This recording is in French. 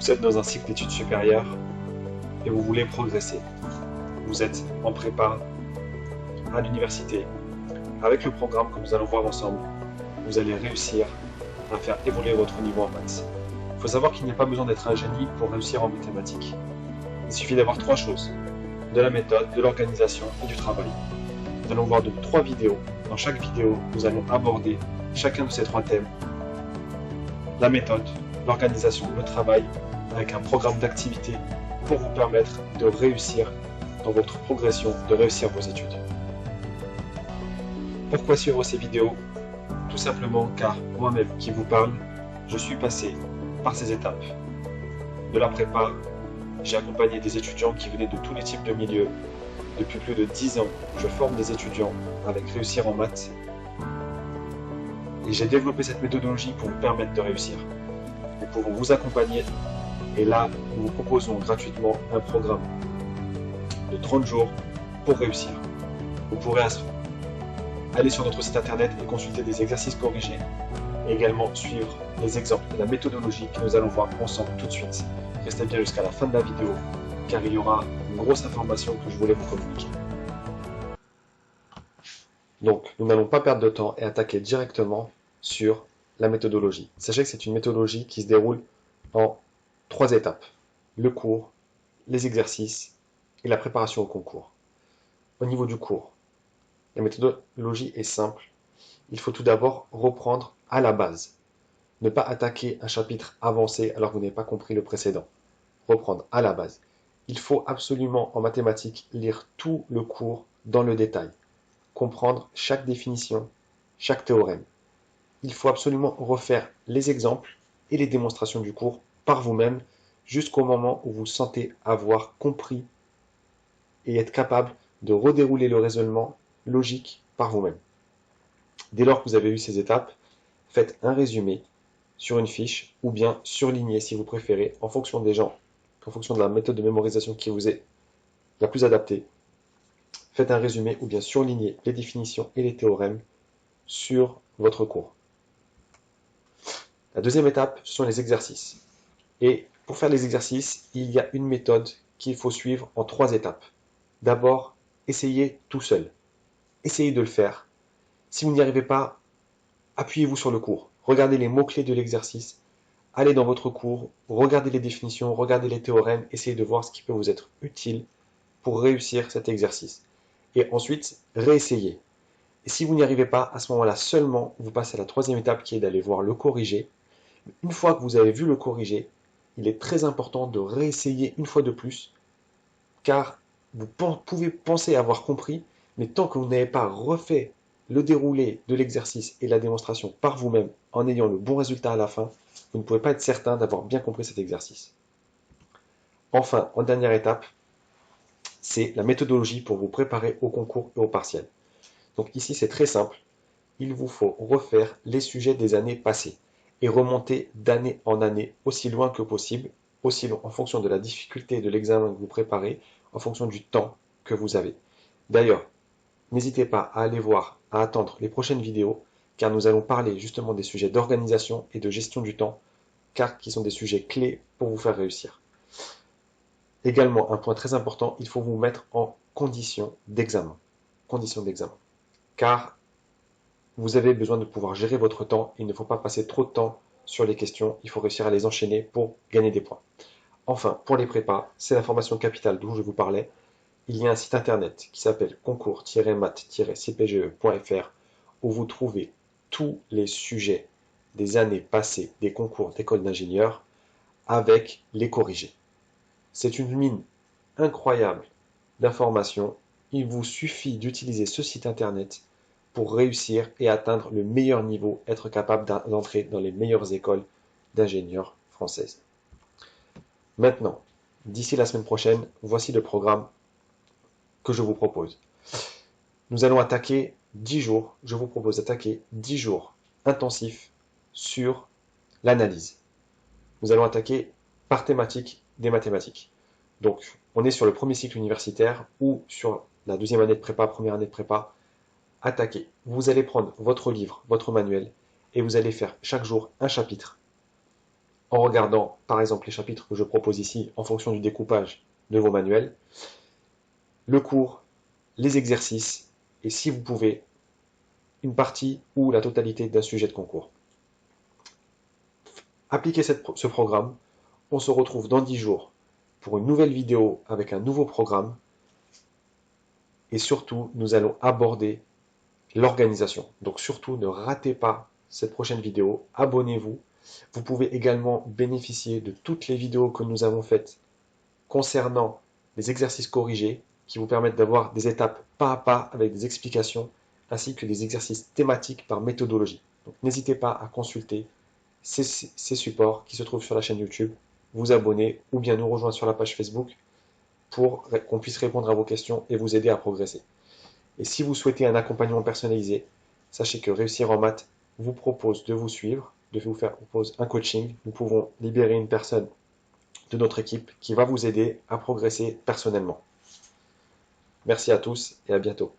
Vous êtes dans un cycle d'études supérieures et vous voulez progresser. Vous êtes en prépa à l'université. Avec le programme que nous allons voir ensemble, vous allez réussir à faire évoluer votre niveau en maths. Il faut savoir qu'il n'y a pas besoin d'être un génie pour réussir en mathématiques. Il suffit d'avoir trois choses: de la méthode, de l'organisation et du travail. Nous allons voir donc 3 vidéos. Dans chaque vidéo, nous allons aborder chacun de ces 3 thèmes: la méthode, l'organisation, le travail, avec un programme d'activité pour vous permettre de réussir dans votre progression, de réussir vos études. Pourquoi suivre ces vidéos? Tout simplement car moi-même qui vous parle, je suis passé par ces étapes. De la prépa, j'ai accompagné des étudiants qui venaient de tous les types de milieux. Depuis plus de 10 ans, je forme des étudiants avec réussir en maths. Et j'ai développé cette méthodologie pour vous permettre de réussir. Nous pouvons vous accompagner. Et là, nous vous proposons gratuitement un programme de 30 jours pour réussir. Vous pourrez aller sur notre site internet et consulter des exercices corrigés. Et également suivre les exemples et la méthodologie que nous allons voir ensemble tout de suite. Restez bien jusqu'à la fin de la vidéo, car il y aura une grosse information que je voulais vous communiquer. Donc, nous n'allons pas perdre de temps et attaquer directement sur la méthodologie. Sachez que c'est une méthodologie qui se déroule en 3 étapes: le cours, les exercices et la préparation au concours. Au niveau du cours, la méthodologie est simple. Il faut tout d'abord reprendre à la base. Ne pas attaquer un chapitre avancé alors que vous n'avez pas compris le précédent. Reprendre à la base. Il faut absolument en mathématiques lire tout le cours dans le détail. Comprendre chaque définition, chaque théorème. Il faut absolument refaire les exemples et les démonstrations du cours par vous-même jusqu'au moment où vous sentez avoir compris et être capable de redérouler le raisonnement logique par vous-même. Dès lors que vous avez eu ces étapes, faites un résumé sur une fiche ou bien surligné si vous préférez en fonction des gens, en fonction de la méthode de mémorisation qui vous est la plus adaptée. Faites un résumé ou bien surlignez les définitions et les théorèmes sur votre cours. La deuxième étape, ce sont les exercices. Et pour faire les exercices, il y a une méthode qu'il faut suivre en 3 étapes. D'abord, essayez tout seul. Essayez de le faire. Si vous n'y arrivez pas, appuyez-vous sur le cours. Regardez les mots-clés de l'exercice. Allez dans votre cours, regardez les définitions, regardez les théorèmes, essayez de voir ce qui peut vous être utile pour réussir cet exercice. Et ensuite, réessayez. Et si vous n'y arrivez pas, à ce moment-là seulement, vous passez à la 3e étape qui est d'aller voir le corrigé. Une fois que vous avez vu le corrigé, il est très important de réessayer une fois de plus, car vous pouvez penser avoir compris, mais tant que vous n'avez pas refait le déroulé de l'exercice et la démonstration par vous-même en ayant le bon résultat à la fin, vous ne pouvez pas être certain d'avoir bien compris cet exercice. Enfin, en dernière étape, c'est la méthodologie pour vous préparer au concours et au partiel. Donc ici, c'est très simple. Il vous faut refaire les sujets des années passées et remonter d'année en année aussi loin que possible, aussi loin en fonction de la difficulté de l'examen que vous préparez, en fonction du temps que vous avez. D'ailleurs, n'hésitez pas à aller voir, à attendre les prochaines vidéos, car nous allons parler justement des sujets d'organisation et de gestion du temps, car qui sont des sujets clés pour vous faire réussir. Également, un point très important, il faut vous mettre en condition d'examen. Condition d'examen. Car vous avez besoin de pouvoir gérer votre temps. Il ne faut pas passer trop de temps sur les questions. Il faut réussir à les enchaîner pour gagner des points. Enfin, pour les prépas, c'est la formation capitale d'où je vous parlais. Il y a un site internet qui s'appelle concours-math-cpge.fr où vous trouvez tous les sujets des années passées des concours d'école d'ingénieurs avec les corrigés. C'est une mine incroyable d'informations. Il vous suffit d'utiliser ce site internet pour réussir et atteindre le meilleur niveau, être capable d'entrer dans les meilleures écoles d'ingénieurs françaises. Maintenant, d'ici la semaine prochaine, voici le programme que je vous propose. Nous allons attaquer 10 jours, je vous propose d'attaquer 10 jours intensifs sur l'analyse. Nous allons attaquer par thématique des mathématiques. Donc, on est sur le premier cycle universitaire ou sur la 2e année de prépa, première année de prépa. Attaquez. Vous allez prendre votre livre, votre manuel, et vous allez faire chaque jour un chapitre. en regardant par exemple les chapitres que je propose ici en fonction du découpage de vos manuels, le cours, les exercices et si vous pouvez, une partie ou la totalité d'un sujet de concours. Appliquez ce programme, on se retrouve dans 10 jours pour une nouvelle vidéo avec un nouveau programme et surtout nous allons aborder l'organisation. Donc surtout ne ratez pas cette prochaine vidéo, abonnez-vous. Vous pouvez également bénéficier de toutes les vidéos que nous avons faites concernant les exercices corrigés qui vous permettent d'avoir des étapes pas à pas avec des explications ainsi que des exercices thématiques par méthodologie. Donc n'hésitez pas à consulter ces supports qui se trouvent sur la chaîne YouTube, vous abonner ou bien nous rejoindre sur la page Facebook pour qu'on puisse répondre à vos questions et vous aider à progresser. Et si vous souhaitez un accompagnement personnalisé, sachez que Réussir en maths vous propose de vous suivre, de vous faire propose un coaching. Nous pouvons libérer une personne de notre équipe qui va vous aider à progresser personnellement. Merci à tous et à bientôt.